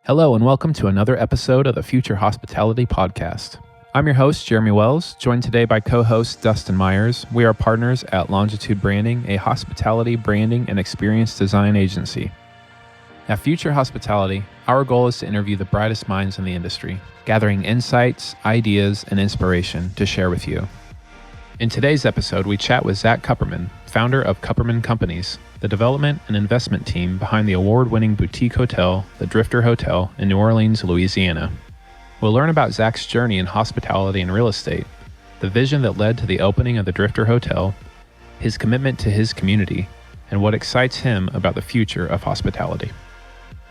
Hello and welcome to another episode of the Future Hospitality Podcast. I'm your host, Jeremy Wells, joined today by co-host Dustin Myers. We are partners at Longitude Branding, a hospitality branding and experience design agency. At Future Hospitality, our goal is to interview the brightest minds in the industry, gathering insights, ideas, and inspiration to share with you. In today's episode, we chat with Zach Kupperman, founder of Kupperman Companies, the development and investment team behind the award-winning boutique hotel, the Drifter Hotel in New Orleans, Louisiana. We'll learn about Zach's journey in hospitality and real estate, the vision that led to the opening of the Drifter Hotel, his commitment to his community, and what excites him about the future of hospitality.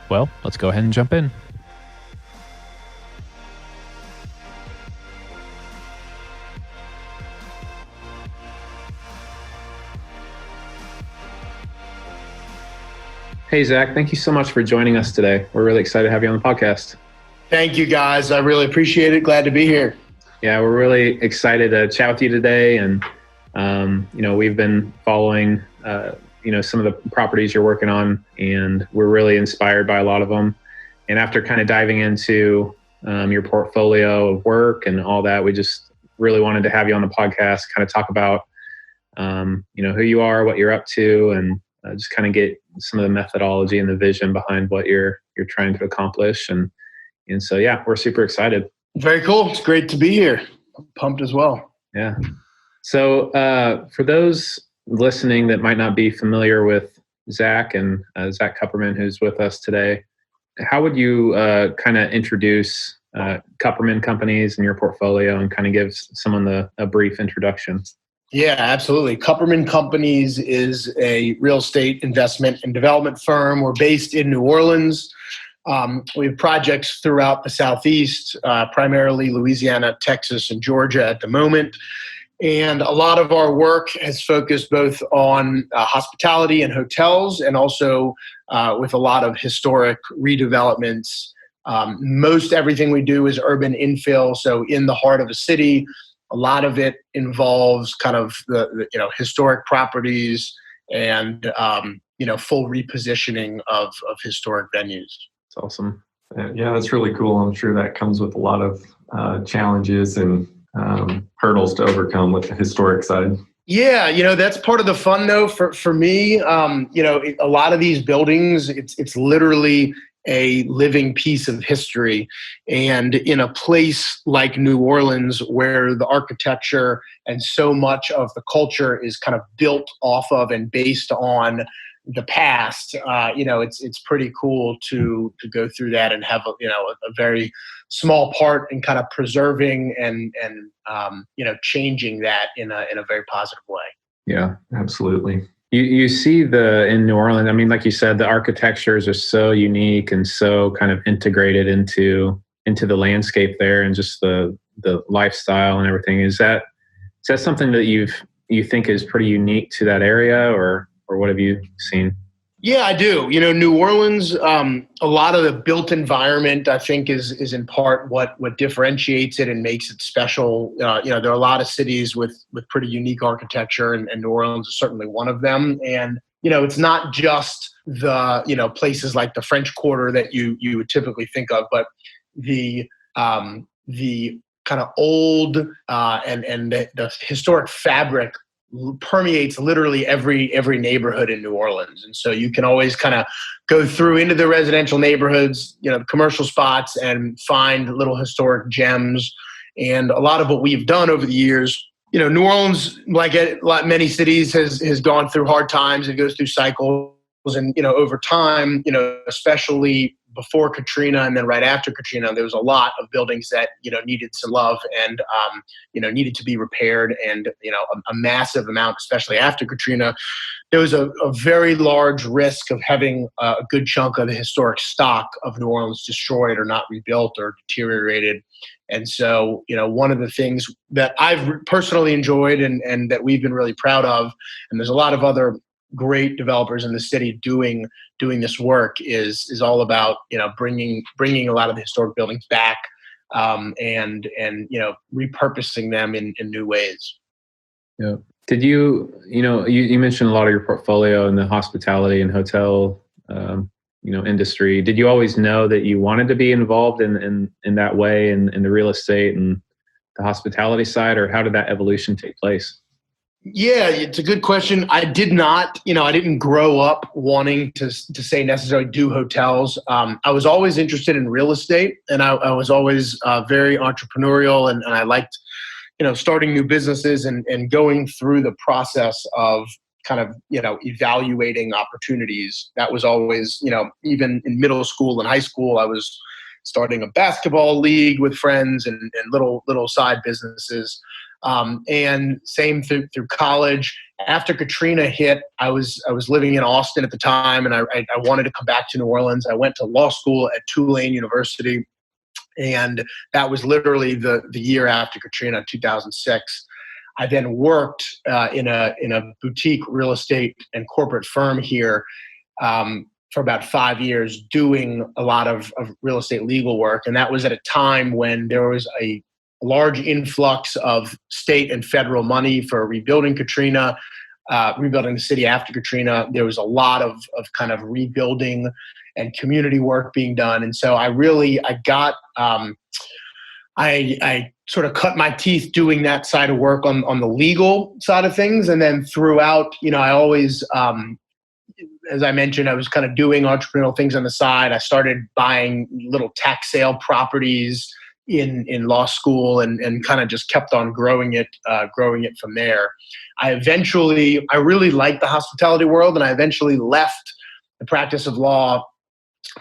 Well, let's go ahead and jump in. Hey, Zach, thank you so much for joining us today. We're really excited to have you on the podcast. Thank you, guys. I really appreciate it. Glad to be here. Yeah, we're really excited to chat with you today. And, we've been following, some of the properties you're working on, and we're really inspired by a lot of them. And after kind of diving into your portfolio of work and all that, we just really wanted to have you on the podcast, kind of talk about, who you are, what you're up to, and just kind of get some of the methodology and the vision behind what you're trying to accomplish. And so, yeah, we're super excited. Very cool. It's great to be here. I'm pumped as well. Yeah. So for those listening that might not be familiar with Zach and Zach Kupperman, who's with us today, how would you kind of introduce Kupperman Companies and your portfolio and kind of give someone a brief introduction? Yeah, absolutely. Kupperman Companies is a real estate investment and development firm. We're based in New Orleans. We have projects throughout the Southeast, primarily Louisiana, Texas, and Georgia at the moment. And a lot of our work has focused both on hospitality and hotels, and also with a lot of historic redevelopments. Most everything we do is urban infill, so in the heart of a city. A lot of it involves kind of the historic properties and full repositioning of historic venues. That's awesome. Yeah, that's really cool. I'm sure that comes with a lot of challenges and hurdles to overcome with the historic side. Yeah, that's part of the fun though for me. A lot of these buildings, it's literally a living piece of history. And in a place like New Orleans, where the architecture and so much of the culture is kind of built off of and based on the past, it's pretty cool to go through that and have a very small part in kind of preserving and changing that in a very positive way. Yeah, absolutely. You see in New Orleans, I mean, like you said, the architectures are so unique and so kind of integrated into the landscape there, and just the lifestyle and everything. Is that something that you think is pretty unique to that area, or what have you seen? Yeah, I do. New Orleans, a lot of the built environment, I think, is in part what differentiates it and makes it special. There are a lot of cities with pretty unique architecture, and New Orleans is certainly one of them. And, it's not just the, places like the French Quarter that you would typically think of, but the kind of old and the historic fabric permeates literally every neighborhood in New Orleans. And so you can always kind of go through into the residential neighborhoods, the commercial spots, and find little historic gems. And a lot of what we've done over the years, New Orleans, like many cities, has gone through hard times and goes through cycles. And, over time, especially before Katrina and then right after Katrina, there was a lot of buildings that, needed some love and, needed to be repaired. And, a massive amount, especially after Katrina, there was a very large risk of having a good chunk of the historic stock of New Orleans destroyed or not rebuilt or deteriorated. And so, one of the things that I've personally enjoyed and that we've been really proud of, and there's a lot of other great developers in the city doing this work, is all about bringing a lot of the historic buildings back and repurposing them in new ways. Yeah. Did you mentioned a lot of your portfolio in the hospitality and hotel industry. Did you always know that you wanted to be involved in that way in the real estate and the hospitality side, or how did that evolution take place? Yeah, it's a good question. I did not, I didn't grow up wanting to say necessarily do hotels. I was always interested in real estate, and I was always very entrepreneurial, and I liked, starting new businesses and going through the process of kind of, evaluating opportunities. That was always, even in middle school and high school, I was starting a basketball league with friends and little side businesses. And same through college. After Katrina hit, I was living in Austin at the time, and I wanted to come back to New Orleans. I went to law school at Tulane University, and that was literally the year after Katrina, 2006. I then worked in a boutique real estate and corporate firm here for about 5 years, doing a lot of real estate legal work, and that was at a time when there was a large influx of state and federal money for rebuilding Katrina, rebuilding the city after Katrina. There was a lot of kind of rebuilding and community work being done. And so I sort of cut my teeth doing that side of work on the legal side of things. And then throughout, I always, as I mentioned, I was kind of doing entrepreneurial things on the side. I started buying little tax sale properties in law school and kind of just kept on growing it from there. I really liked the hospitality world, and I eventually left the practice of law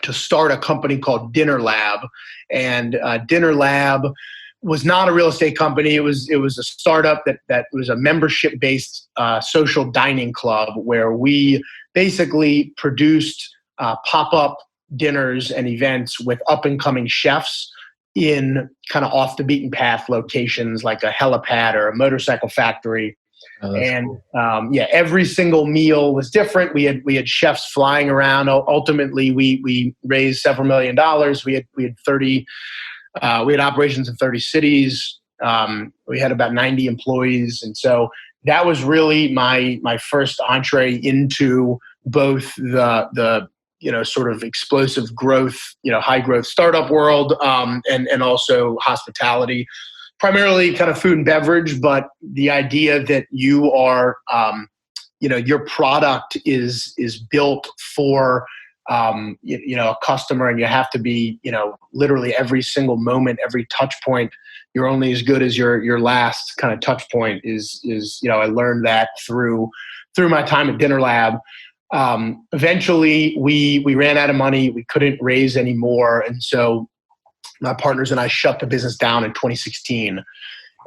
to start a company called Dinner Lab. And Dinner Lab was not a real estate company. It was a startup that was a membership-based social dining club where we basically produced pop-up dinners and events with up-and-coming chefs in kind of off the beaten path locations like a helipad or a motorcycle factory. Oh, and cool. Every single meal was different. We had chefs flying around. Ultimately, we raised several $1 million. We had operations in 30 cities. We had about 90 employees, and so that was really my first entree into both the sort of explosive growth, high growth startup world, and also hospitality, primarily kind of food and beverage. But the idea that you are, your product is built for, a customer, and you have to be, literally every single moment, every touch point, you're only as good as your last kind of touch point is, I learned that through my time at Dinner Lab. Eventually we ran out of money. We couldn't raise any more. And so my partners and I shut the business down in 2016.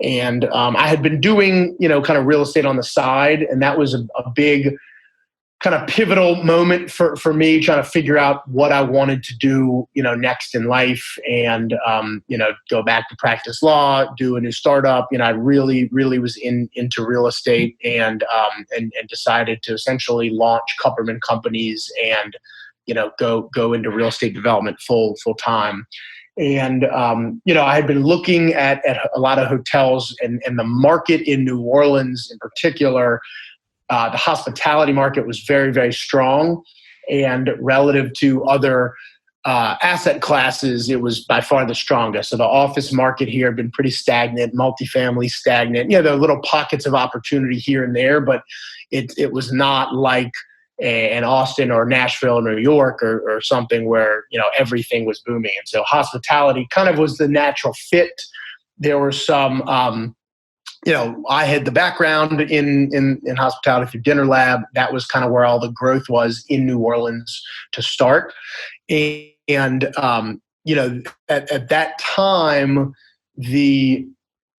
And I had been doing, kind of real estate on the side. And that was a big kind of pivotal moment for me, trying to figure out what I wanted to do, next in life, and, go back to practice law, do a new startup. I really, really was into real estate and decided to essentially launch Kupperman Companies and, go into real estate development full time. And, I had been looking at a lot of hotels and the market in New Orleans in particular. The hospitality market was very, very strong, and relative to other asset classes, it was by far the strongest. So the office market here had been pretty stagnant, multifamily stagnant. There are little pockets of opportunity here and there, but it was not like an Austin or Nashville or New York or something where, everything was booming. And so hospitality kind of was the natural fit. There were some I had the background in hospitality through Dinner Lab. That was kind of where all the growth was in New Orleans to start. And at that time, the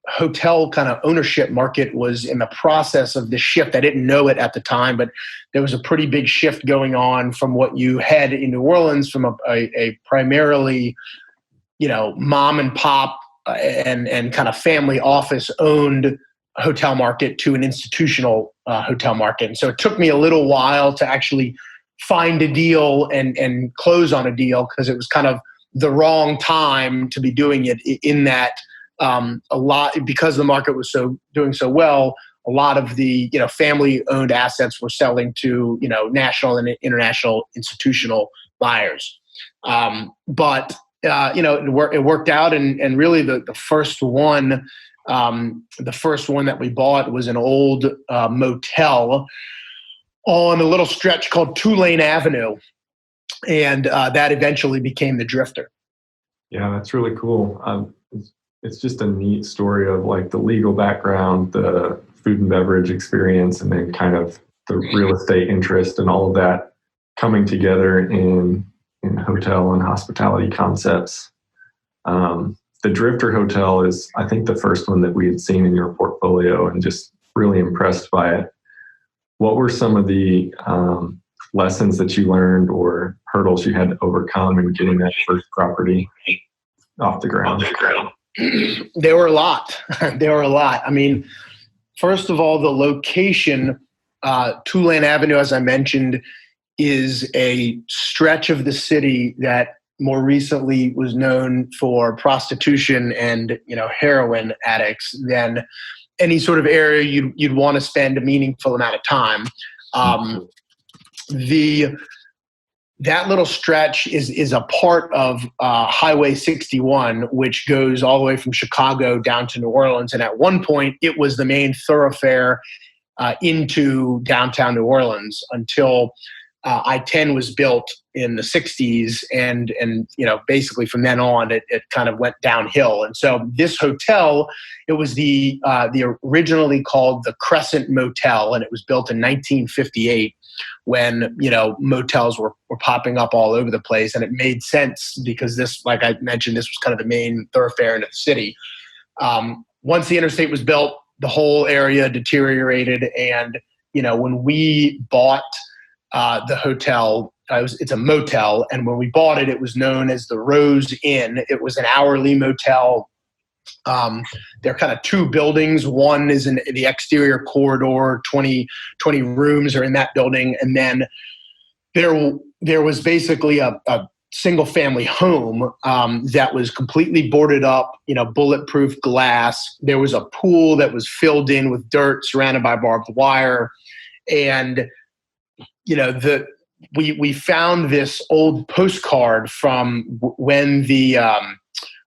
hotel kind of ownership market was in the process of the shift. I didn't know it at the time, but there was a pretty big shift going on from what you had in New Orleans from a primarily, mom and pop and kind of family office owned hotel market to an institutional hotel market. And so it took me a little while to actually find a deal and close on a deal, because it was kind of the wrong time to be doing it in that because the market was doing so well. A lot of the family owned assets were selling to national and international institutional Myers. But it worked out, and really the first one that we bought was an old motel on a little stretch called Tulane Avenue, and that eventually became the Drifter. Yeah, that's really cool. It's just a neat story of like the legal background, the food and beverage experience, and then kind of the real estate interest and all of that coming together in hotel and hospitality concepts. The Drifter Hotel is, I think, the first one that we had seen in your portfolio, and just really impressed by it. What were some of the lessons that you learned or hurdles you had to overcome in getting that first property off the ground? There were a lot. I mean, first of all, the location, Tulane Avenue, as I mentioned, is a stretch of the city that more recently was known for prostitution and heroin addicts than any sort of area you'd want to spend a meaningful amount of time. That little stretch is a part of Highway 61, which goes all the way from Chicago down to New Orleans. And at one point, it was the main thoroughfare into downtown New Orleans until I-10 was built in the 60s. And basically from then on, it kind of went downhill. And so this hotel, it was the originally called the Crescent Motel, and it was built in 1958. When motels were popping up all over the place, and it made sense because this, like I mentioned, this was kind of the main thoroughfare into the city. Once the interstate was built, the whole area deteriorated, and when we bought the hotel, it's a motel, and when we bought it, it was known as the Rose Inn. It was an hourly motel. There are kind of two buildings. One is in the exterior corridor, 20 rooms are in that building. And then there was basically a single family home that was completely boarded up, bulletproof glass. There was a pool that was filled in with dirt surrounded by barbed wire. And, we found this old postcard from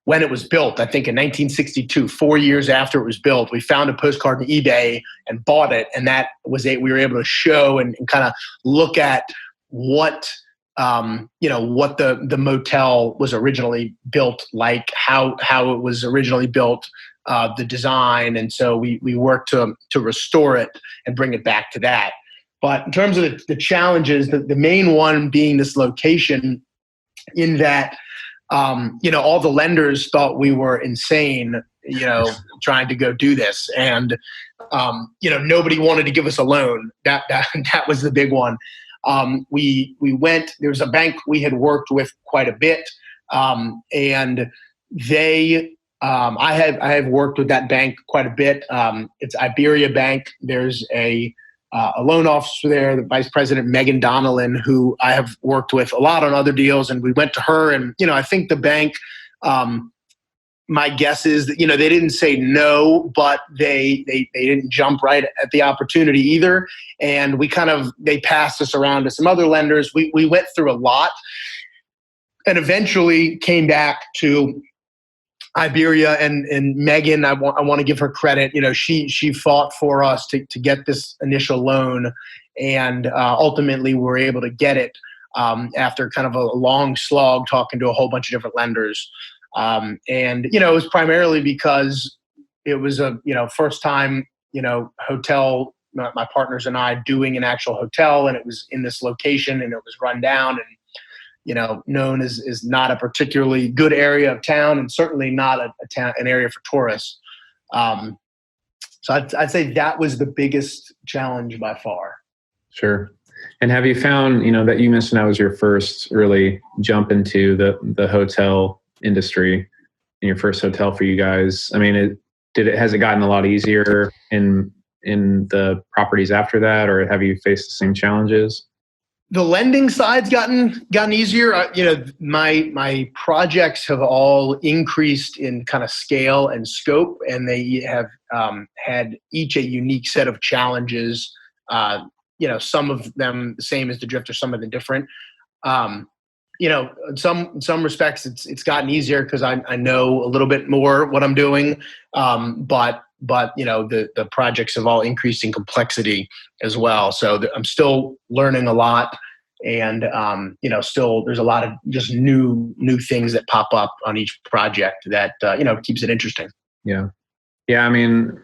when it was built, I think in 1962, 4 years after it was built. We found a postcard on eBay and bought it. And that was it. We were able to show and kind of look at what the motel was originally built like, how it was originally built, the design. And so we worked to restore it and bring it back to that. But in terms of the challenges, the main one being this location, in that all the lenders thought we were insane, trying to go do this. And, nobody wanted to give us a loan. That was the big one. We went, there was a bank we had worked with quite a bit. And I have worked with that bank quite a bit. It's Iberia Bank. There's a loan officer there, the Vice President Megan Donnellan, who I have worked with a lot on other deals, and we went to her. And I think the bank, my guess is that they didn't say no, but they didn't jump right at the opportunity either. And they passed us around to some other lenders. We went through a lot, and eventually came back to Iberia and Megan. I want to give her credit. She fought for us to get this initial loan, and ultimately we were able to get it after kind of a long slog talking to a whole bunch of different lenders. And it was primarily because it was a first time hotel. My partners and I doing an actual hotel, and it was in this location, and it was run down and known as not a particularly good area of town, and certainly not an area for tourists. So I'd say that was the biggest challenge by far. Sure. And have you found, that you mentioned that was your first really jump into the hotel industry, in your first hotel for you guys? I mean, has it gotten a lot easier in the properties after that, or have you faced the same challenges? The lending side's gotten easier. My projects have all increased in kind of scale and scope, and they have had each a unique set of challenges. Some of them the same as the Drifter, some of them different. in some respects, it's gotten easier because I know a little bit more what I'm doing. But the projects have all increased in complexity as well. So I'm still learning a lot, and still there's a lot of just new things that pop up on each project that keeps it interesting. Yeah. Yeah, I mean,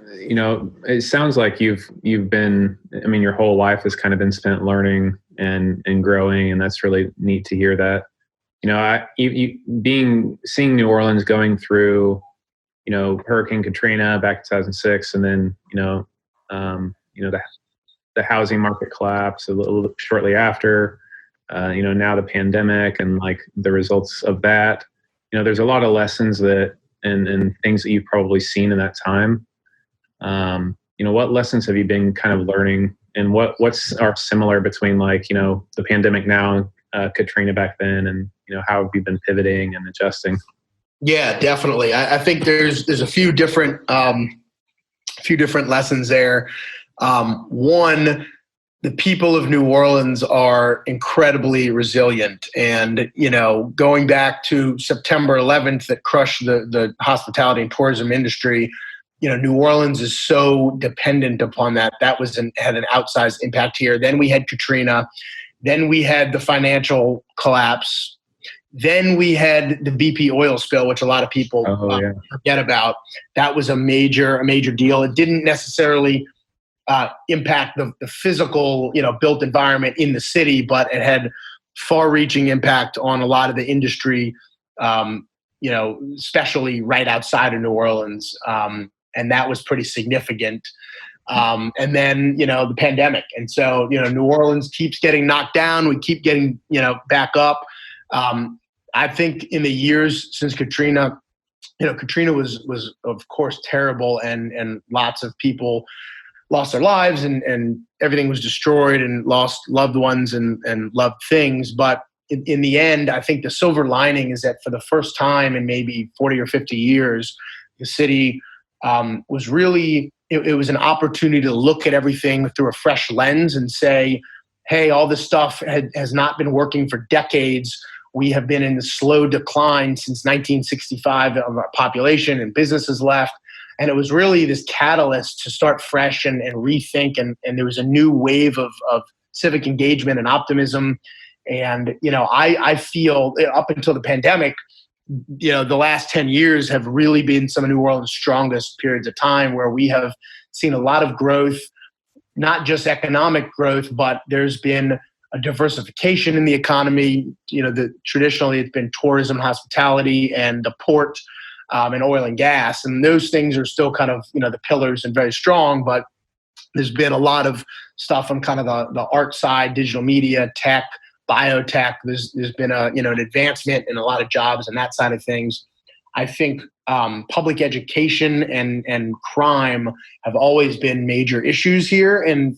it sounds like you've been, I mean, your whole life has kind of been spent learning and growing, and that's really neat to hear that. Seeing New Orleans going through, Hurricane Katrina back in 2006, and then the housing market collapse a little shortly after, now the pandemic and like the results of that. There's a lot of lessons that and things that you've probably seen in that time. What lessons have you been kind of learning, and what's are similar between the pandemic now, Katrina back then, and how have you been pivoting and adjusting? Yeah, definitely. I think there's a few different lessons there. One, the people of New Orleans are incredibly resilient, and going back to September 11th that crushed the hospitality and tourism industry. New Orleans is so dependent upon that. That had an outsized impact here. Then we had Katrina. Then we had the financial collapse. Then we had the BP oil spill, which a lot of people forget about. That was a major deal. It didn't necessarily impact the physical, built environment in the city, but it had far-reaching impact on a lot of the industry, especially right outside of New Orleans. And that was pretty significant. And then, the pandemic. And so, New Orleans keeps getting knocked down. We keep getting, back up. I think in the years since Katrina, Katrina was of course terrible, and lots of people lost their lives, and everything was destroyed, and lost loved ones and loved things. But in the end, I think the silver lining is that for the first time in maybe 40 or 50 years, the city was really, it was an opportunity to look at everything through a fresh lens and say, hey, all this stuff has not been working for decades. We have been in the slow decline since 1965 of our population, and businesses left. And it was really this catalyst to start fresh and rethink. And there was a new wave of civic engagement and optimism. And, I feel up until the pandemic, the last 10 years have really been some of New Orleans' strongest periods of time, where we have seen a lot of growth, not just economic growth, but there's been a diversification in the economy. Traditionally it's been tourism, hospitality, and the port, and oil and gas. And those things are still kind of, the pillars and very strong, but there's been a lot of stuff on kind of the art side, digital media, tech, biotech. There's been an advancement in a lot of jobs and that side of things. I think public education and crime have always been major issues here, and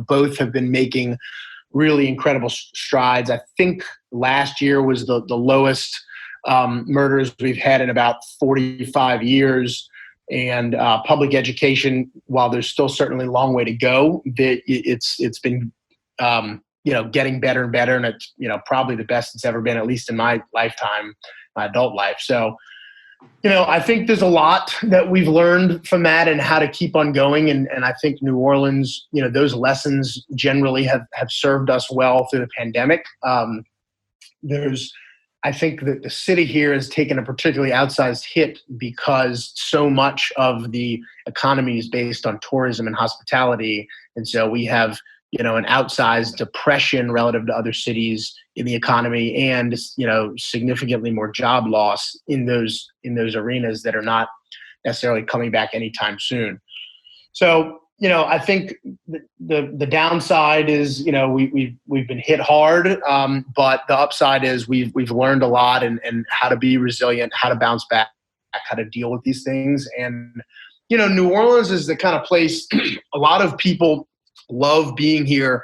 both have been making really incredible strides. I think last year was the lowest murders we've had in about 45 years. And public education, while there's still certainly a long way to go, it's been getting better and better, and it's probably the best it's ever been, at least in my lifetime, my adult life. So I think there's a lot that we've learned from that and how to keep on going. And I think New Orleans, those lessons generally have served us well through the pandemic. I think that the city here has taken a particularly outsized hit because so much of the economy is based on tourism and hospitality. And so we have, an outsized depression relative to other cities in the economy, and, significantly more job loss in those arenas that are not necessarily coming back anytime soon. So, I think the downside is, we've been hit hard, but the upside is we've learned a lot, and how to be resilient, how to bounce back, how to deal with these things. And, New Orleans is the kind of place a lot of people love being here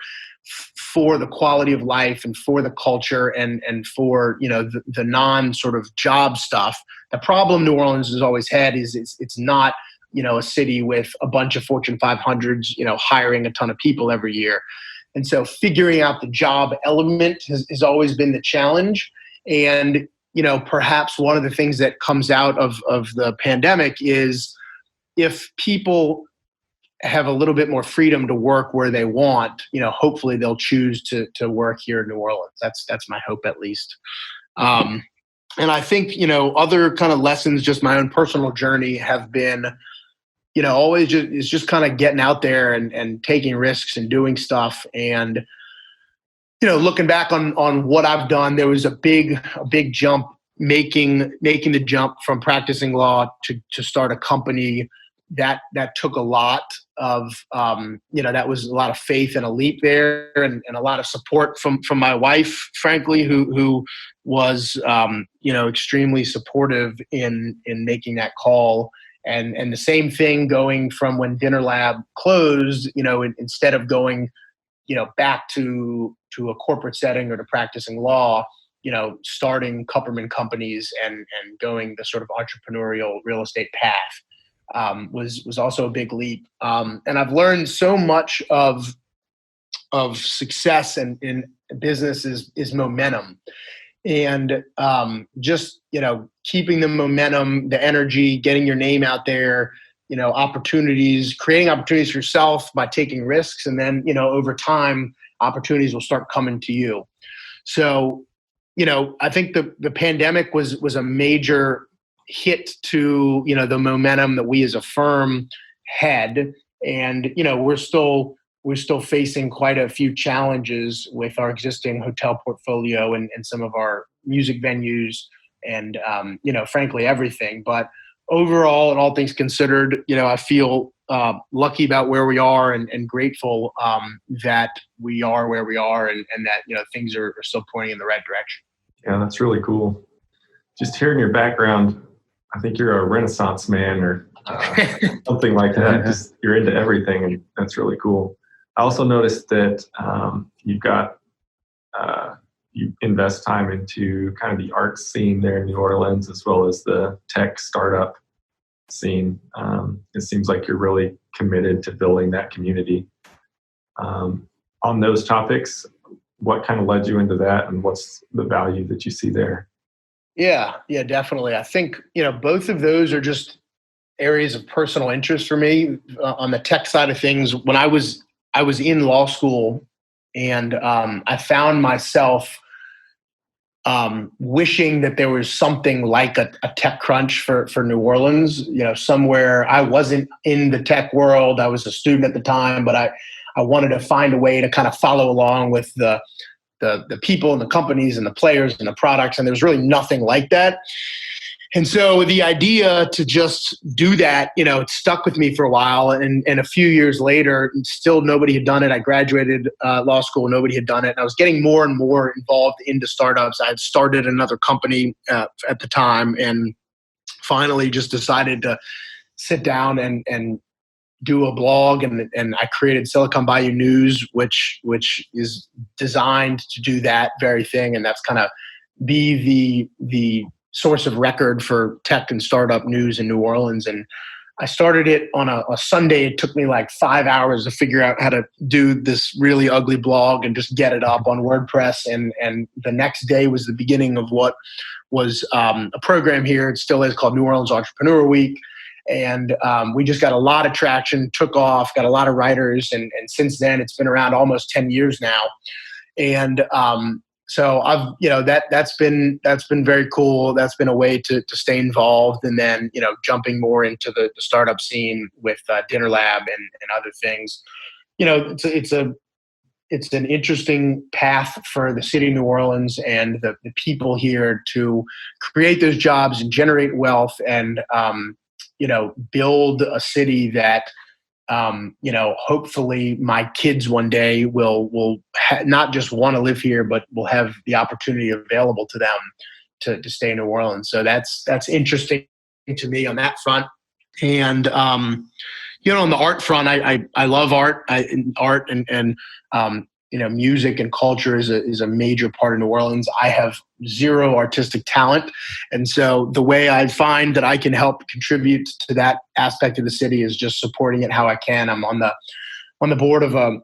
for the quality of life and for the culture and for, the non sort of job stuff. The problem New Orleans has always had is it's not, a city with a bunch of Fortune 500s, hiring a ton of people every year. And so figuring out the job element has always been the challenge. And, perhaps one of the things that comes out of the pandemic is if people have a little bit more freedom to work where they want, hopefully they'll choose to work here in New Orleans. That's my hope, at least. And I think, other kind of lessons, just my own personal journey, have been, always just kind of getting out there and taking risks and doing stuff. And, looking back on what I've done, there was a big jump, making the jump from practicing law to start a company. That took a lot of, that was a lot of faith and a leap there, and a lot of support from my wife, frankly, who was, extremely supportive in making that call. And the same thing going from when Dinner Lab closed, instead of going, back to a corporate setting or to practicing law, starting Kupperman Companies and going the sort of entrepreneurial real estate path was also a big leap. And I've learned so much of success in business is momentum. And just, keeping the momentum, the energy, getting your name out there, creating opportunities for yourself by taking risks. And then, over time, opportunities will start coming to you. So, I think the pandemic was a major hit to, the momentum that we as a firm had. And, we're still facing quite a few challenges with our existing hotel portfolio and some of our music venues and, frankly, everything. But overall, and all things considered, I feel lucky about where we are and grateful that we are where we are and that, things are still pointing in the right direction. Yeah, that's really cool. Just hearing your background, I think you're a Renaissance man or something like that. Just you're into everything, and that's really cool. I also noticed that you've got you invest time into kind of the art scene there in New Orleans, as well as the tech startup scene. It seems like you're really committed to building that community. On those topics, what kind of led you into that, and what's the value that you see there? Yeah, definitely. I think, both of those are just areas of personal interest for me. On the tech side of things, when I was in law school, and I found myself wishing that there was something like a tech crunch for New Orleans, somewhere. I wasn't in the tech world. I was a student at the time, but I wanted to find a way to kind of follow along with the people and the companies and the players and the products. And there was really nothing like that. And so the idea to just do that, it stuck with me for a while. And a few years later, still nobody had done it. I graduated law school, nobody had done it. And I was getting more and more involved into startups. I had started another company at the time, and finally just decided to sit down and do a blog. And I created Silicon Bayou News, which is designed to do that very thing. And that's kind of be the source of record for tech and startup news in New Orleans. And I started it on a Sunday. It took me like 5 hours to figure out how to do this really ugly blog and just get it up on WordPress. And the next day was the beginning of what was a program here. It still is, called New Orleans Entrepreneur Week. And we just got a lot of traction, took off, got a lot of writers. And since then, it's been around almost 10 years now. And so I've, that's been very cool. That's been a way to stay involved. And then, jumping more into the startup scene with Dinner Lab and other things. It's an interesting path for the city of New Orleans and the people here to create those jobs and generate wealth and, build a city that, hopefully my kids one day will not just want to live here, but will have the opportunity available to them to stay in New Orleans. So that's interesting to me on that front. And, on the art front, I love art. Art and music and culture is a major part of New Orleans. I have zero artistic talent. And so the way I find that I can help contribute to that aspect of the city is just supporting it how I can. I'm on the board of a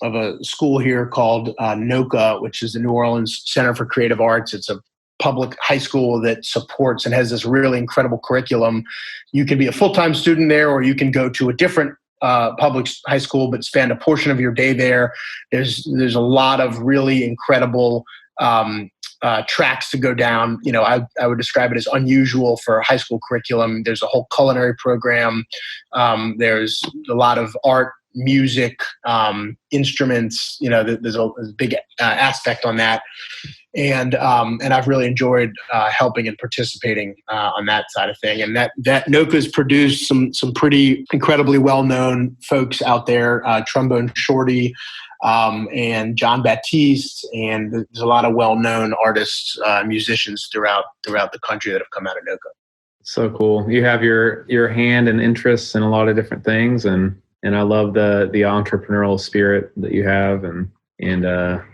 a school here called NOCA, which is the New Orleans Center for Creative Arts. It's a public high school that supports and has this really incredible curriculum. You can be a full-time student there, or you can go to a different public high school, but spend a portion of your day there. There's a lot of really incredible tracks to go down. I would describe it as unusual for high school curriculum. There's a whole culinary program. There's a lot of art, music, instruments. There's a big aspect on that. And I've really enjoyed helping and participating on that side of thing. And that NOCA's produced some pretty incredibly well-known folks out there, Trombone Shorty and John Baptiste, and there's a lot of well-known artists, musicians throughout the country that have come out of NOCA. So cool. You have your hand and interests in a lot of different things, and I love the entrepreneurial spirit that you have, and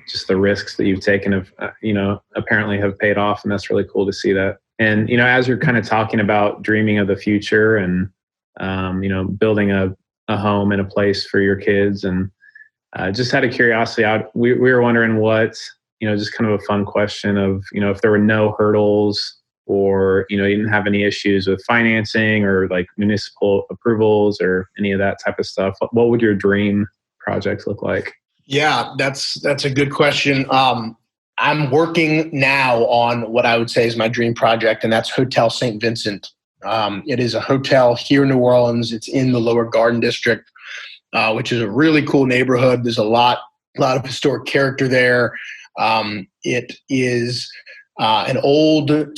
just the risks that you've taken have, apparently have paid off. And that's really cool to see that. And, as you're kind of talking about dreaming of the future and, building a home and a place for your kids, and just out of curiosity, we were wondering what, just kind of a fun question of, if there were no hurdles or, you didn't have any issues with financing or like municipal approvals or any of that type of stuff, what would your dream project look like? Yeah, that's a good question. I'm working now on what I would say is my dream project, and that's Hotel St. Vincent. It is a hotel here in New Orleans. It's in the Lower Garden District, which is a really cool neighborhood. There's a lot of historic character there. It is so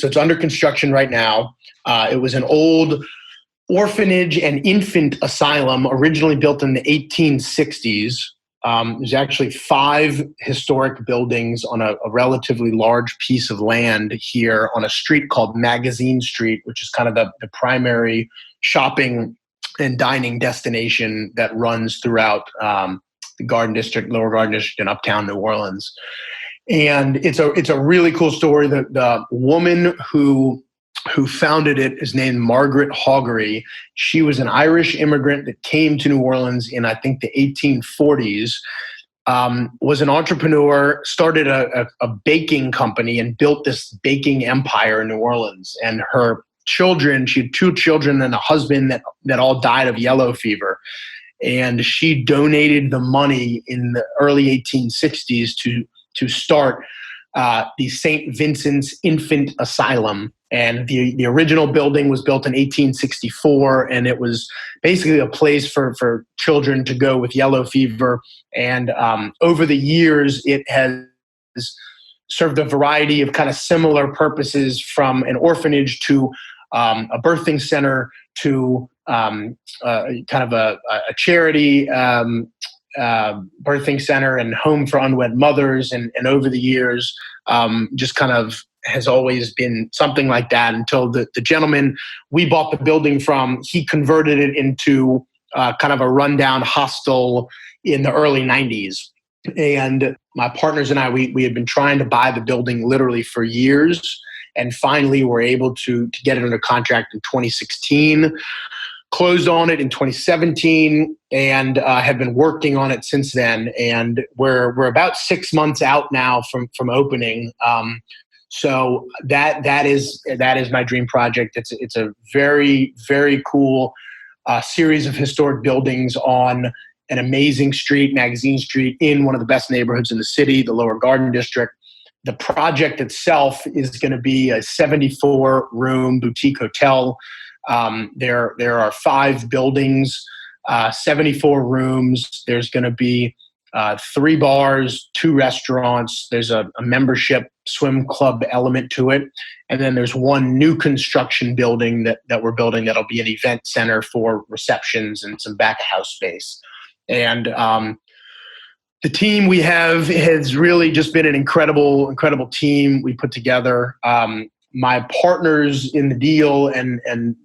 it's under construction right now. It was an old orphanage and infant asylum originally built in the 1860s. There's actually 5 historic buildings on a relatively large piece of land here on a street called Magazine Street, which is kind of the primary shopping and dining destination that runs throughout the Garden District, Lower Garden District, and Uptown New Orleans. And it's a really cool story. The woman who founded it is named Margaret Hoggery. She was an Irish immigrant that came to New Orleans in, I think, the 1840s, was an entrepreneur, started a baking company and built this baking empire in New Orleans. And her children, she had 2 children and a husband that all died of yellow fever. And she donated the money in the early 1860s to start the St. Vincent's Infant Asylum. And the original building was built in 1864, and it was basically a place for children to go with yellow fever. And over the years, it has served a variety of kind of similar purposes, from an orphanage to a birthing center to kind of a charity birthing center and home for unwed mothers. And over the years, just kind of has always been something like that, until the gentleman we bought the building from, he converted it into kind of a rundown hostel in the early 90s. And my partners and I, we had been trying to buy the building literally for years, and finally were able to get it under contract in 2016. Closed on it in 2017, and have been working on it since then. And we're about 6 months out now from opening. So that is my dream project. It's a very, very cool series of historic buildings on an amazing street, Magazine Street, in one of the best neighborhoods in the city, the Lower Garden District. The project itself is going to be a 74-room boutique hotel. There are 5 buildings, 74 rooms. There's going to be 3 bars, 2 restaurants. There's a membership swim club element to it. And then there's 1 new construction building that we're building that'll be an event center for receptions and some back of house space. And the team we have has really just been an incredible, incredible team we put together. My partners in the deal and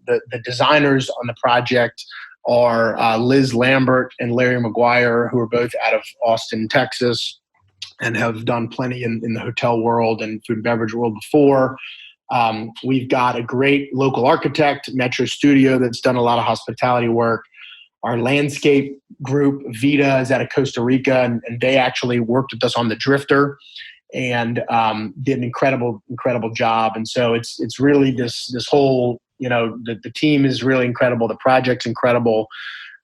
the designers on the project are Liz Lambert and Larry McGuire, who are both out of Austin, Texas, and have done plenty in the hotel world and food and beverage world before. We've got a great local architect, Metro Studio, that's done a lot of hospitality work. our landscape group, Vita, is out of Costa Rica, and they actually worked with us on the Drifter and did an incredible job. And so it's really this whole, the team is really incredible. The project's incredible.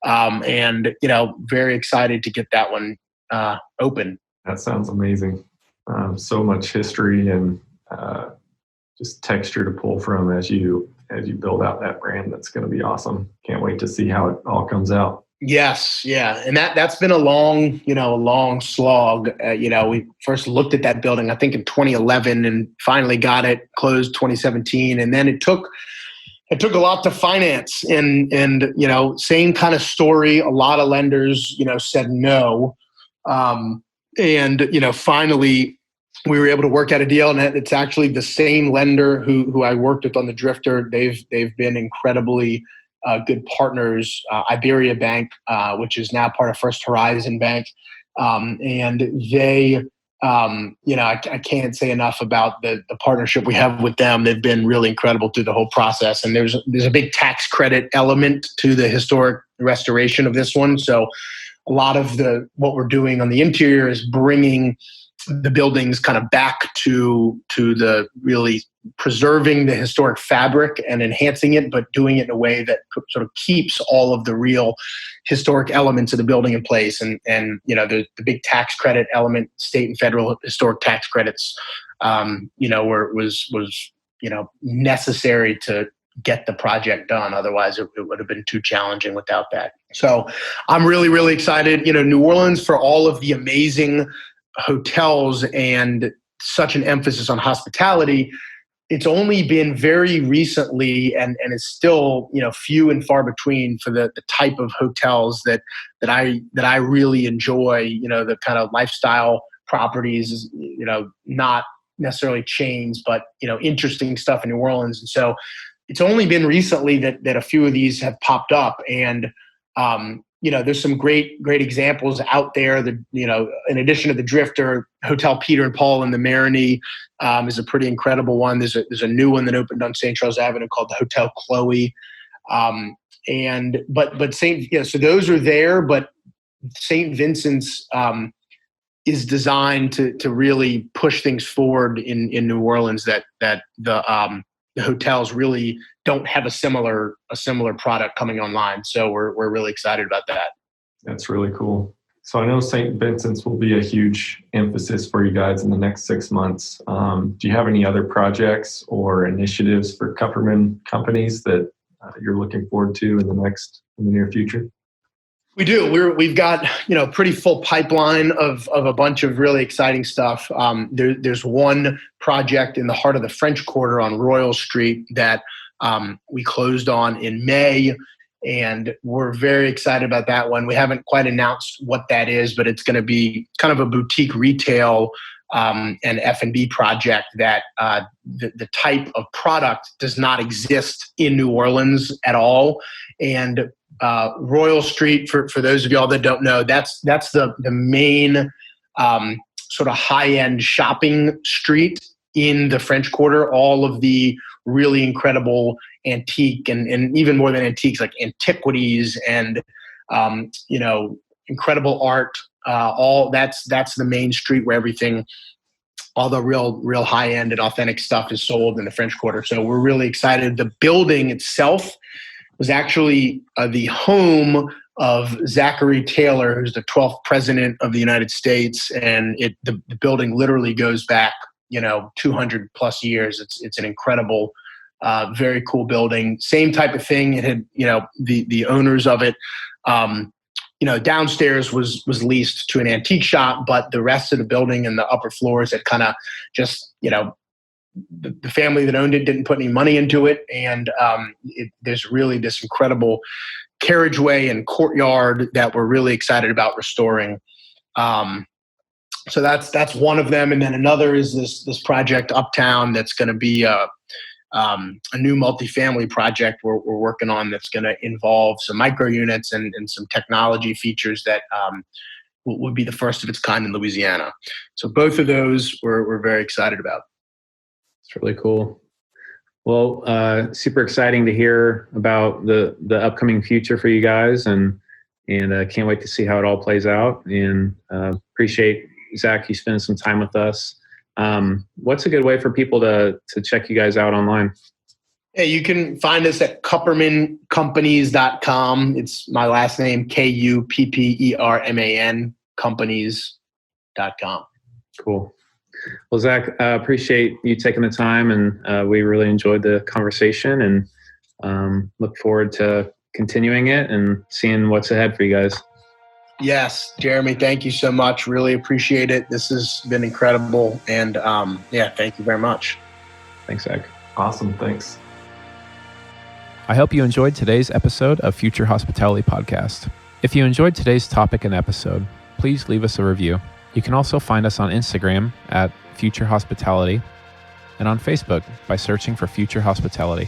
And very excited to get that one open. That sounds amazing. So much history and just texture to pull from as you build out that brand. That's going to be awesome. Can't wait to see how it all comes out. Yes, yeah, and that's been a long slog. We first looked at that building, I think, in 2011, and finally got it closed 2017, and then it took a lot to finance, and same kind of story. A lot of lenders, said no, and finally we were able to work out a deal, and it's actually the same lender who I worked with on the Drifter. They've been incredibly good partners. Iberia Bank, which is now part of First Horizon Bank, and they, I can't say enough about the partnership we have with them. They've been really incredible through the whole process, and there's a big tax credit element to the historic restoration of this one. So a lot of what we're doing on the interior is bringing the buildings kind of back to the really preserving the historic fabric and enhancing it, but doing it in a way that sort of keeps all of the real historic elements of the building in place. And the big tax credit element, state and federal historic tax credits, was necessary to get the project done. Otherwise, it would have been too challenging without that. So I'm really, really excited. New Orleans, for all of the amazing hotels and such an emphasis on hospitality, it's only been very recently and is still few and far between for the type of hotels that I really enjoy. The kind of lifestyle properties, not necessarily chains, but interesting stuff in New Orleans. And so it's only been recently that a few of these have popped up, and there's some great examples out there. In addition to the Drifter, Hotel Peter and Paul in the Marigny is a pretty incredible one. There's a new one that opened on St. Charles Avenue called the Hotel Chloe. So those are there, but St. Vincent's is designed to really push things forward in New Orleans that the hotels really don't have a similar product coming online. So we're really excited about that. That's really cool. So I know St. Vincent's will be a huge emphasis for you guys in the next 6 months. Do you have any other projects or initiatives for Kupperman Companies that you're looking forward to in the near future? We do. We've got a pretty full pipeline of a bunch of really exciting stuff. There's one project in the heart of the French Quarter on Royal Street that we closed on in May, and we're very excited about that one. We haven't quite announced what that is, but it's going to be kind of a boutique retail and F&B project that the type of product does not exist in New Orleans at all. And Royal Street, for those of y'all that don't know, that's the main sort of high-end shopping street in the French Quarter. All of the really incredible antique and even more than antiques, like antiquities and incredible art. All that's the main street where all the real high end and authentic stuff is sold in the French Quarter. So we're really excited. The building itself was actually the home of Zachary Taylor, who's the 12th president of the United States, and the building literally goes back 200 plus years. It's an incredible, very cool building. Same type of thing. It had the owners of it. Downstairs was leased to an antique shop, but the rest of the building and the upper floors had kind of just the family that owned it didn't put any money into it, and there's really this incredible carriageway and courtyard that we're really excited about restoring. So that's one of them, and then another is this project uptown that's going to be a new multifamily project we're working on that's going to involve some micro units and some technology features that would be the first of its kind in Louisiana. So both of those we're very excited about. It's really cool. Well, super exciting to hear about the upcoming future for you guys. And and can't wait to see how it all plays out. And appreciate, Zach, you spending some time with us. What's a good way for people to check you guys out online? Hey, you can find us at KuppermanCompanies.com. It's my last name, Kupperman, companies.com. Cool. Well, Zach, appreciate you taking the time, and we really enjoyed the conversation, and look forward to continuing it and seeing what's ahead for you guys. Yes, Jeremy, thank you so much. Really appreciate it. This has been incredible. And thank you very much. Thanks, Zach. Awesome. Thanks. I hope you enjoyed today's episode of Future Hospitality Podcast. If you enjoyed today's topic and episode, please leave us a review. You can also find us on Instagram at Future Hospitality and on Facebook by searching for Future Hospitality.